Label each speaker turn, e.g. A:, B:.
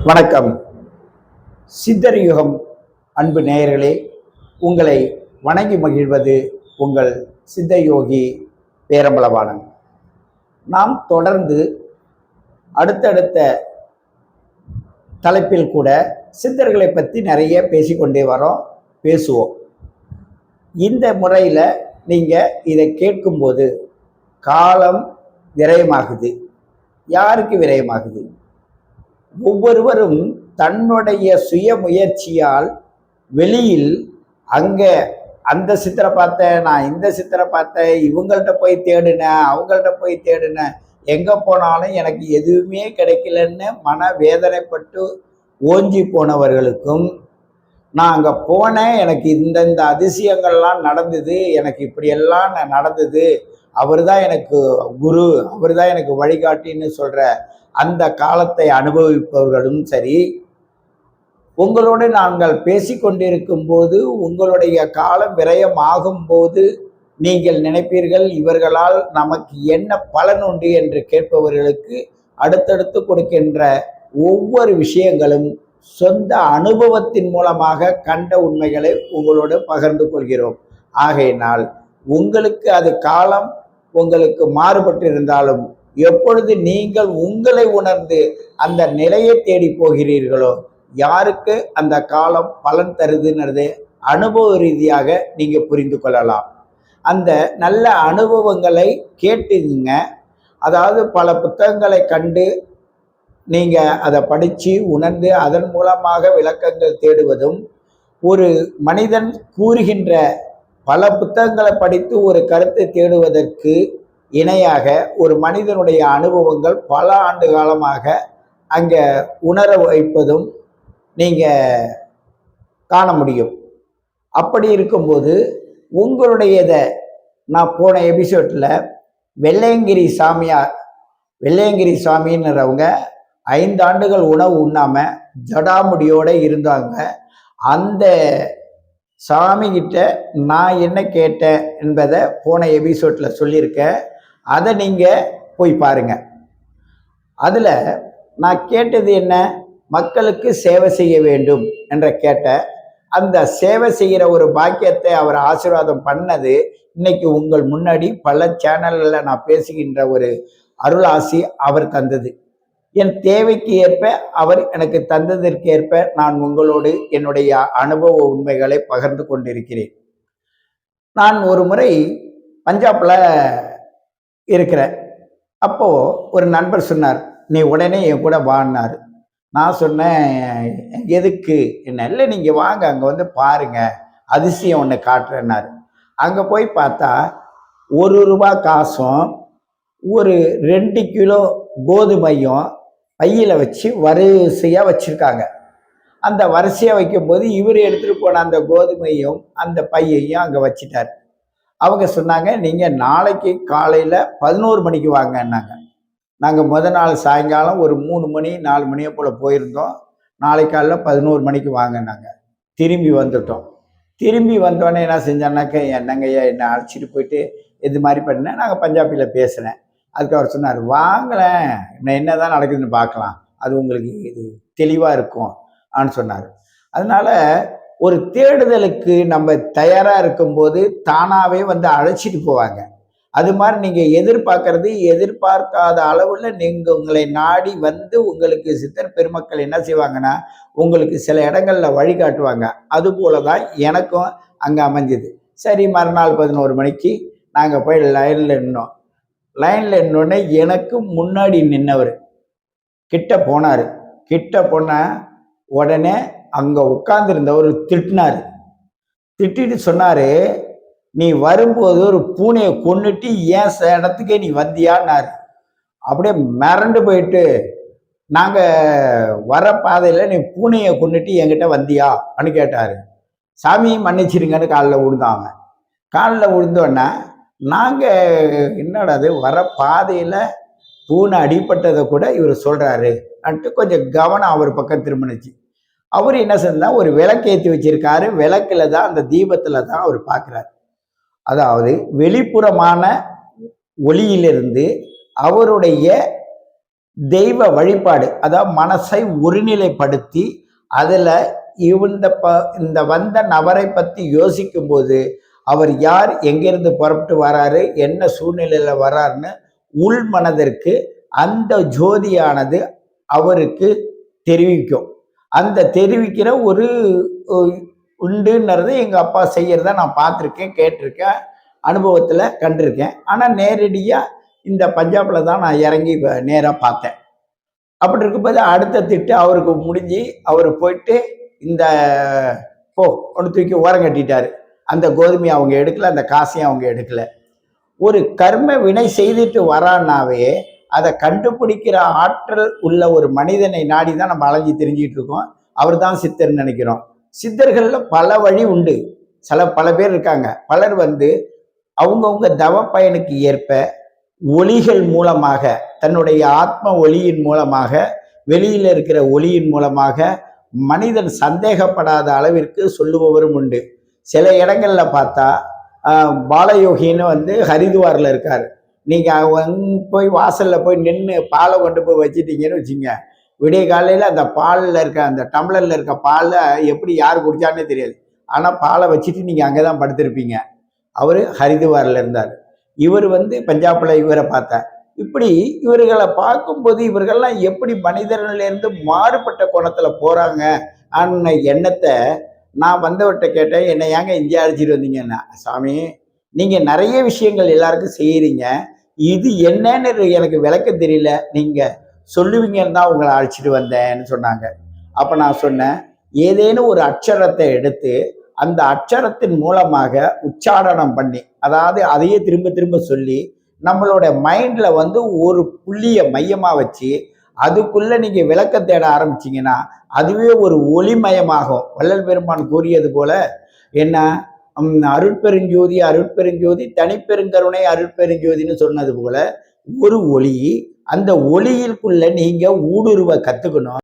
A: வணக்கம். சித்தர் யுகம் அன்பு நேயர்களே, உங்களை வணங்கி மகிழ்வது உங்கள் சித்தயோகி பேரம்பலவாணன். நாம் தொடர்ந்து அடுத்தடுத்த தலைப்பில் கூட சித்தர்களை பற்றி நிறைய பேசிக்கொண்டே பேசுவோம். இந்த முறையில் நீங்கள் இதை கேட்கும்போது காலம் விரயமாகுது. யாருக்கு விரயமாகுது? ஒவ்வொருவரும் தன்னுடைய சுய முயற்சியால் வெளியில் அங்கே அந்த சித்தரை பார்த்தேன், நான் இந்த சித்தரை பார்த்தேன், இவங்கள்ட்ட போய் தேடினேன், அவங்கள்ட்ட போய் தேடினேன், எங்கே போனாலும் எனக்கு எதுவுமே கிடைக்கலன்னு மன வேதனைப்பட்டு ஓஞ்சி போனவர்களுக்கும், நான் அங்கே போனேன், எனக்கு இந்த அதிசயங்கள்லாம் நடந்தது, எனக்கு இப்படியெல்லாம் நடந்தது, அவர் தான் எனக்கு குரு, அவர் தான் எனக்கு வழிகாட்டின்னு சொல்கிற அந்த காலத்தை அனுபவிப்பவர்களும் சரி, உங்களோடு நாங்கள் பேசிக்கொண்டிருக்கும் போது உங்களுடைய காலம் விரயம் ஆகும்போது நீங்கள் நினைப்பீர்கள், இவர்களால் நமக்கு என்ன பலன் உண்டு என்று கேட்பவர்களுக்கு அடுத்தடுத்து கொடுக்கின்ற ஒவ்வொரு விஷயங்களும் சொந்த அனுபவத்தின் மூலமாக கண்ட உண்மைகளை உங்களோடு பகிர்ந்து கொள்கிறோம். ஆகையினால் உங்களுக்கு அது காலம் உங்களுக்கு மாறுபட்டிருந்தாலும் எப்பொழுது நீங்கள் உங்களை உணர்ந்து அந்த நிலையை தேடி போகிறீர்களோ, யாருக்கு அந்த காலம் பலன் தருதுன்றது அனுபவ ரீதியாக நீங்க புரிந்து கொள்ளலாம். அந்த நல்ல அனுபவங்களை கேட்டுங்க. அதாவது பல புத்தகங்களை கண்டு நீங்க அதை படித்து உணர்ந்து அதன் மூலமாக விளக்கங்கள் தேடுவதும், ஒரு மனிதன் கூறுகின்ற பல புத்தகங்களை படித்து ஒரு கருத்தை தேடுவதற்கு இணையாக ஒரு மனிதனுடைய அனுபவங்கள் பல ஆண்டு காலமாக அங்கே உணர வைப்பதும் நீங்கள் காண முடியும். அப்படி இருக்கும்போது உங்களுடையதை நான் போன எபிசோடில் வெள்ளையங்கிரி சாமின்றவங்க 5 ஆண்டுகள் உணவு உண்ணாமல் ஜடாமுடியோடு இருந்தாங்க. அந்த சாமிகிட்ட நான் என்ன கேட்டேன் என்பதை போன எபிசோடில் சொல்லியிருக்கேன். அதை நீங்கள் போய் பாருங்க. அதில் நான் கேட்டது என்ன? மக்களுக்கு சேவை செய்ய வேண்டும் என்ற கேட்ட அந்த சேவை செய்கிற ஒரு பாக்கியத்தை அவர் ஆசீர்வாதம் பண்ணது இன்னைக்கு உங்கள் முன்னாடி பல சேனல்களில் நான் பேசுகின்ற ஒரு அருளாசி அவர் தந்தது. என் தேவைக்கு ஏற்ப அவர் எனக்கு தந்ததற்கேற்ப நான் உங்களோடு என்னுடைய அனுபவ உண்மைகளை பகிர்ந்து கொண்டிருக்கிறேன். நான் ஒரு முறை பஞ்சாப்ல இருக்கிறேன். அப்போ ஒரு நண்பர் சொன்னார், நீ உடனே என் கூட வான்னாரு. நான் சொன்னேன், எதுக்கு? என்ன? இல்லை, நீங்க வாங்க, அங்க வந்து பாருங்க, அதிசயம் ஒன்று காட்டுறேன்னாரு. அங்க போய் பார்த்தா ₹1 காசும் ஒரு 2 கிலோ கோதுமையும் பையில வச்சு வரிசையா வச்சிருக்காங்க. அந்த வரிசையா வைக்கும்போது இவர் எடுத்துட்டு போன அந்த கோதுமையும் அந்த பையையும் அங்க வச்சிட்டார். அவங்க சொன்னாங்க, நீங்கள் நாளைக்கு காலையில் 11 மணிக்கு வாங்கன்னாங்க. நாங்கள் முத நாள் சாயங்காலம் ஒரு 3 மணி 4 மணியை போல் போயிருந்தோம். நாளைக்கு காலைல 11 மணிக்கு வாங்கினாங்க. திரும்பி வந்துட்டோம். திரும்பி வந்தோடனே என்ன செஞ்சானாக்க, என்னங்கய்யா என்னை அழைச்சிட்டு போயிட்டு இது மாதிரி பண்ணேன். நாங்கள் பஞ்சாபியில் பேசுகிறேன். அதுக்கு அவர் சொன்னார், வாங்கலேன், என்ன தான் நடக்குதுன்னு பார்க்கலாம், அது உங்களுக்கு இது தெளிவாக இருக்கும் ஆன்னு சொன்னார். அதனால் ஒரு தேடுதலுக்கு நம்ம தயாராக இருக்கும்போது தானாகவே வந்து அழைச்சிட்டு போவாங்க. அது மாதிரி நீங்கள் எதிர்பார்க்காத அளவில் நீங்கள் உங்களை நாடி வந்து உங்களுக்கு சித்தர் பெருமக்கள் என்ன செய்வாங்கன்னா, உங்களுக்கு சில இடங்களில் வழிகாட்டுவாங்க. அதுபோல தான் எனக்கும் அங்கே அமைஞ்சுது. சரி, மறுநாள் 11 மணிக்கு நாங்கள் போய் லைனில் நின்னோம். லைனில் நின்னோடனே எனக்கு முன்னாடி நின்னவர் கிட்ட போனார். கிட்ட போன உடனே அங்கே உட்கார்ந்துருந்தவர் திட்டினார். திட்டிட்டு சொன்னார், நீ வரும்போது ஒரு பூனையை கொன்னுட்டு ஏன் இடத்துக்கே நீ வந்தியான்னாரு. அப்படியே மிரண்டு போயிட்டு, நாங்கள் வர பாதையில் நீ பூனையை கொன்னுட்டு என்கிட்ட வந்தியா அப்படின்னு கேட்டார். சாமி மன்னிச்சிருங்கன்னு காலில் விழுந்தாங்க. காலில் விழுந்தோன்னா நாங்கள் என்னடா அது, வர பாதையில் பூனை அடிப்பட்டதை கூட இவர் சொல்கிறாரு அப்படின்ட்டு கொஞ்சம் கவனம் அவர் பக்கம் திரும்பினுச்சு. அவர் என்ன செஞ்சா, ஒரு விளக்கு ஏற்றி வச்சிருக்காரு. விளக்குல தான், அந்த தீபத்துல தான் அவர் பார்க்கிறார். அதாவது வெளிப்புறமான ஒளியிலிருந்து அவருடைய தெய்வ வழிபாடு, அதாவது மனசை ஒருநிலைப்படுத்தி அதில் இந்த வந்த நபரை பற்றி யோசிக்கும் போது அவர் யார், எங்கிருந்து புறப்பட்டு வராரு, என்ன சூழ்நிலையில வராருன்னு உள் மனதிற்கு அந்த ஜோதியானது அவருக்கு தெரிவிக்கும். அந்த தெரிவிக்கிற ஒரு உண்டுன்றது எங்கள் அப்பா செய்யறத நான் பார்த்துருக்கேன், கேட்டிருக்கேன், அனுபவத்தில் கண்டிருக்கேன். ஆனால் நேரடியாக இந்த பஞ்சாபில் தான் நான் இறங்கி நேராக பார்த்தேன். அப்படி இருக்கும்போது அடுத்த திட்டு அவருக்கு முடிஞ்சு அவர் போயிட்டு இந்த ஒன்று தூக்கி ஓரம் கட்டிட்டாரு. அந்த கோதுமையை அவங்க எடுக்கல, அந்த காசையும் அவங்க எடுக்கல. ஒரு கர்ம வினை செய்துட்டு வரான்னாவே அதை கண்டுபிடிக்கிற ஆற்றல் உள்ள ஒரு மனிதனை நாடி தான் நம்ம அலைஞ்சி தெரிஞ்சிட்டு இருக்கோம். அவர் தான் சித்தர்ன்னு நினைக்கிறோம். சித்தர்கள்ல பல வழி உண்டு. பல பேர் இருக்காங்க. பலர் அவங்கவுங்க தவ பயனுக்கு ஏற்ப ஒளிகள் மூலமாக, தன்னுடைய ஆத்ம ஒளியின் மூலமாக, வெளியில் இருக்கிற ஒளியின் மூலமாக மனிதன் சந்தேகப்படாத அளவிற்கு சொல்லுபவரும் உண்டு. சில இடங்கள்ல பார்த்தா பாலயோகின்னு ஹரிதுவாரில் இருக்காரு. நீங்கள் போய் வாசலில் போய் நின்று பாலை கொண்டு போய் வச்சுட்டீங்கன்னு வச்சுங்க, விடிய காலையில் அந்த பாலில் இருக்க அந்த டம்ளரில் இருக்க பாலை எப்படி யார் குடிச்சானே தெரியாது. ஆனால் பாலை வச்சுட்டு நீங்கள் அங்கே தான் படுத்திருப்பீங்க. அவர் ஹரிதுவாரில் இருந்தார். இவர் பஞ்சாபில் இவரை பார்த்தார். இப்படி இவர்களை பார்க்கும்போது இவர்கள்லாம் எப்படி மனிதர்களிலிருந்து மாறுபட்ட கோணத்தில் போகிறாங்க அன்ன எண்ணத்தை நான் வந்தவர்கிட்ட கேட்டேன். என்னை ஏங்க இங்கே அழைச்சிட்டு வந்தீங்கன்னா, சாமி நீங்கள் நிறைய விஷயங்கள் எல்லாருக்கும் செய்கிறீங்க, இது என்னன்னு எனக்கு விளக்க தெரியல, நீங்கள் சொல்லுவீங்கன்னு தான் உங்களை அழைச்சிட்டு வந்தேன்னு சொன்னாங்க. அப்போ நான் சொன்னேன், ஏதேனும் ஒரு அட்சரத்தை எடுத்து அந்த அட்சரத்தின் மூலமாக உச்சாரணம் பண்ணி, அதாவது அதையே திரும்ப திரும்ப சொல்லி நம்மளோட மைண்ட்ல ஒரு புள்ளிய மையமா வச்சு அதுக்குள்ள நீங்க விளக்கம் தேட ஆரம்பிச்சீங்கன்னா அதுவே ஒரு ஒளிமயமாகும். வள்ளல் பெருமான் கூறியது போல என்ன, அருட்பெருஞ்சோதி அருட்பெருஞ்சோதி தனிப்பெருங்கருணை அருட்பெருஞ்சோதின்னு சொன்னது போல ஒரு ஒளி, அந்த ஒளியிற்குள்ள நீங்க ஊடுருவ கத்துக்கணும்.